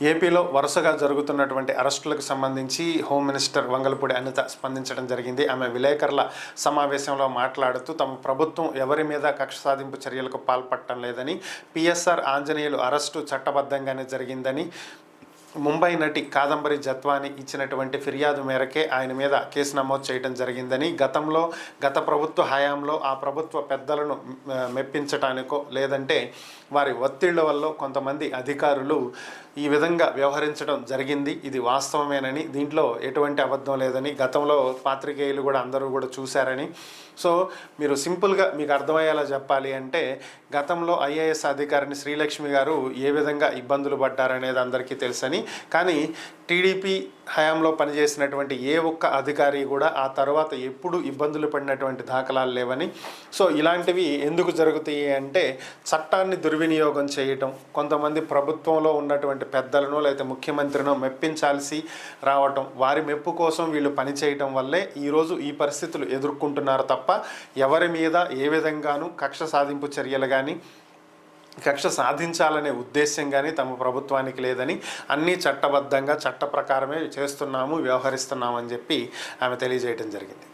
ఏపీలో వరుసగా జరుగుతున్నటువంటి అరెస్టులకు సంబంధించి హోమ్ మినిస్టర్ వంగలపూడి అనిత స్పందించడం జరిగింది. ఆమె విలేకరుల సమావేశంలో మాట్లాడుతూ తమ ప్రభుత్వం ఎవరి మీద కక్ష సాధింపు చర్యలకు పాల్పడటం లేదని, పిఎస్ఆర్ ఆంజనేయులు అరెస్టు చట్టబద్ధంగానే జరిగిందని, ముంబై నటి కాదంబరి జత్వాని ఇచ్చినటువంటి ఫిర్యాదు మేరకే ఆయన మీద కేసు నమోదు చేయడం జరిగిందని, గత ప్రభుత్వ హయాంలో ఆ ప్రభుత్వ పెద్దలను మెప్పించటానికో లేదంటే వారి ఒత్తిళ్ల వల్ల కొంతమంది అధికారులు ఈ విధంగా వ్యవహరించడం జరిగింది, ఇది వాస్తవమేనని, దీంట్లో ఎటువంటి అబద్ధం లేదని గతంలో పాత్రికేయులు కూడా అందరూ కూడా చూశారని. సో మీరు సింపుల్గా మీకు అర్థమయ్యేలా చెప్పాలి అంటే, గతంలో ఐఏఎస్ అధికారిని శ్రీలక్ష్మి గారు ఏ విధంగా ఇబ్బందులు పడ్డారనేది అందరికీ తెలుసని, కానీ టీడీపీ హయాంలో పనిచేసినటువంటి ఏ ఒక్క అధికారి కూడా ఆ తర్వాత ఎప్పుడు ఇబ్బందులు పడినటువంటి దాఖలాలు లేవని. సో ఇలాంటివి ఎందుకు జరుగుతాయి అంటే, చట్టాన్ని దుర్వినియోగం చేయటం, కొంతమంది ప్రభుత్వంలో ఉన్నటువంటి పెద్దలను లేకపోతే ముఖ్యమంత్రినో మెప్పించాల్సి రావటం, వారి మెప్పు కోసం వీళ్ళు పనిచేయటం వల్లే ఈరోజు ఈ పరిస్థితులు ఎదుర్కొంటున్నారు తప్ప ఎవరి మీద ఏ విధంగానూ కక్ష సాధింపు చర్యలు కానీ కక్ష సాధించాలనే ఉద్దేశం కానీ తమ ప్రభుత్వానికి లేదని, అన్నీ చట్టబద్ధంగా చట్ట ప్రకారమే చేస్తున్నాము, వ్యవహరిస్తున్నామని చెప్పి ఆమె తెలియజేయడం జరిగింది.